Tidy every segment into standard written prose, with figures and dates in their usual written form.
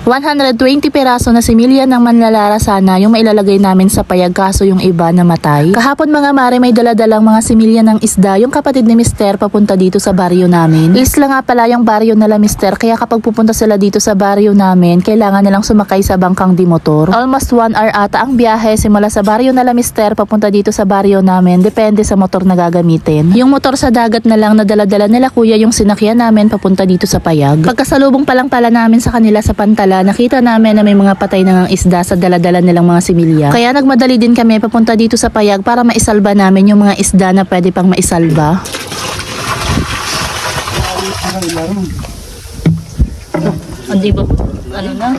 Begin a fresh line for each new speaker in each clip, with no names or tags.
120 peraso na similya ng manlalara sana yung mailalagay namin sa payag, kaso yung iba namatay. Kahapon mga mare, may daladalang mga similya ng isda yung kapatid ni Mister papunta dito sa baryo namin. Isla nga pala yung baryo nila Mister, kaya kapag pupunta sila dito sa baryo namin, kailangan nilang sumakay sa bangkang di motor. Almost 1 hour ata ang biyahe simula sa baryo nila Mister papunta dito sa baryo namin, depende sa motor na gagamitin. Yung motor sa dagat na lang na dala-dala nila kuya yung sinakyan namin papunta dito sa payag. Pagkasalubong pa lang pala namin sa kanila sa Pantala, nakita namin na may mga patay na ng isda sa dala-dala nilang mga similya. Kaya nagmadali din kami papunta dito sa payag para maisalba namin yung mga isda na pwede pang maisalba. Hindi ba? Ano na?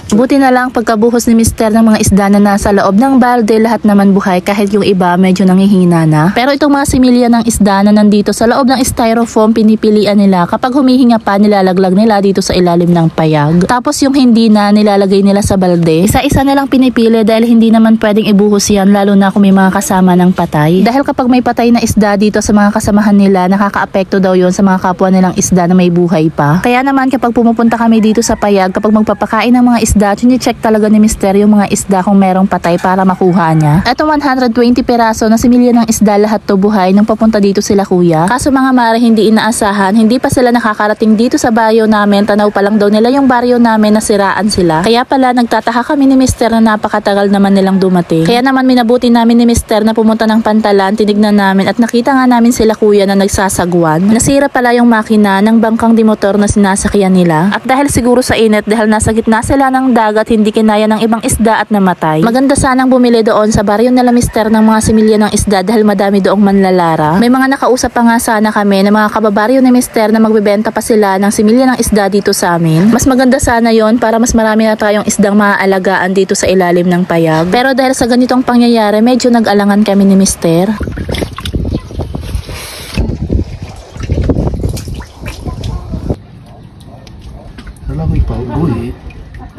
Buti na lang pagkabuhos ni Mister ng mga isda na nasa loob ng balde, lahat naman buhay kahit yung iba medyo nangihina na. Pero itong mga similya ng isda na nandito sa loob ng styrofoam, pinipilian nila kapag humihinga pa, nilalaglag nila dito sa ilalim ng payag. Tapos yung hindi na, nilalagay nila sa balde. Isa-isa nilang pinipili dahil hindi naman pwedeng ibuhos yan, lalo na kung may mga kasama ng patay. Dahil kapag may patay na isda dito sa mga kasamahan nila, nakakaapekto daw yon sa mga kapwa nilang isda na may buhay pa. Kaya naman kapag pumupunta kami dito sa payag, kapag magpapakain ng mga isda, chine-check talaga ni Mister yung mga isda kung merong patay para makuha niya. Ito 120 peraso na similya ng isda, lahat to buhay nung papunta dito sila kuya. Kaso mga mare, hindi inaasahan, hindi pa sila nakakarating dito sa baryo namin, tanaw pa lang daw nila yung baryo namin, nasiraan sila. Kaya pala nagtataka kami ni Mister na napakatagal naman nilang dumating. Kaya naman minabuti namin ni Mister na pumunta ng Pantalan, tinignan namin at nakita nga namin sila kuya na nagsasagwan. Nasira pala yung makina ng bangkang di motor na sinasakyan nila. At dahil siguro sa init, dahil nasa gitna sila ng dagat, hindi kinaya ng ibang isda at namatay. Maganda sanang bumili doon sa baryo nila Mister ng mga similya ng isda dahil madami doong manlalara. May mga nakausap pa nga sana kami ng mga kababaryo ni Mister na magbebenta pa sila ng similya ng isda dito sa amin. Mas maganda sana yon para mas marami na tayong isdang maaalagaan dito sa ilalim ng payag. Pero dahil sa ganitong pangyayari, medyo nag-alangan kami ni Mister.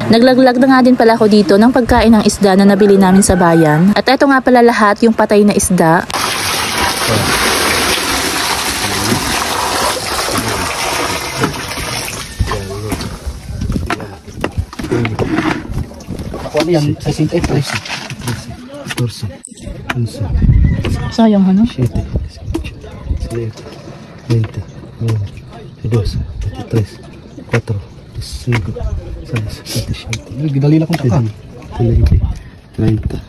Naglaglag na nga din pala ako dito ng pagkain ng isda na nabili namin sa bayan. At eto nga pala lahat yung patay na isda.
Ako ano yan? 63.
Sayang ano?
7, 20, 22, 23, 4, 5, 6, 7, 8. Gidali lang kung taka. 20, 30,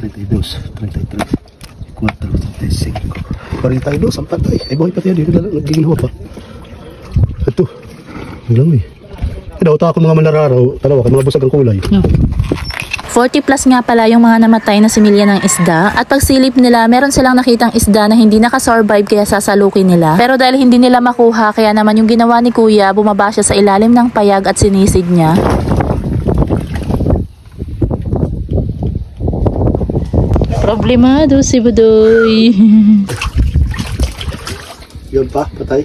32, 33, 4, 35. 42, ang patay. Ay, buhay pati yan. Dito na lang, nagigilho pa. Ito. Ang dami. Daw ta ako mga manararaw, tanawa ka, mga busag ang kulay.
No. 40 plus nga pala yung mga namatay na similya ng isda. At pagsilip nila, meron silang nakitang isda na hindi nakasurvive kaya sasalukin nila. Pero dahil hindi nila makuha, kaya naman yung ginawa ni kuya, bumaba siya sa ilalim ng payag at sinisid niya. Problemado si Budoy.
Yun pa, patay.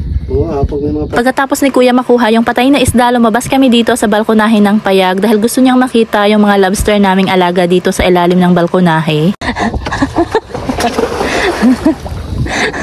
Pagkatapos ni kuya makuha yung patay na isda, lumabas kami dito sa balkonahe ng payag dahil gusto niyang makita yung mga lobster naming alaga dito sa ilalim ng balkonahe.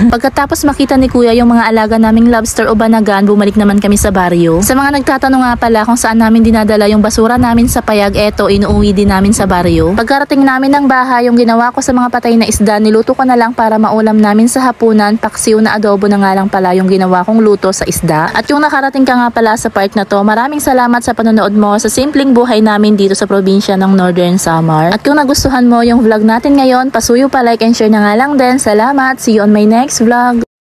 Pagkatapos makita ni kuya yung mga alaga naming lobster o banagan, bumalik naman kami sa baryo. Sa mga nagtatanong nga pala kung saan namin dinadala yung basura namin sa payag, eto, inuuwi din namin sa baryo. Pagkarating namin ng bahay, yung ginawa ko sa mga patay na isda, niluto ko na lang para maulam namin sa hapunan. Paksiw na adobo na nga lang pala yung ginawa kong luto sa isda. At yung nakarating ka nga pala sa part na to, maraming salamat sa panonood mo sa simpleng buhay namin dito sa probinsya ng Northern Samar. At kung nagustuhan mo yung vlog natin ngayon, pasuyo pa, like and share na nga lang din. Salamat! See you on my next vlog.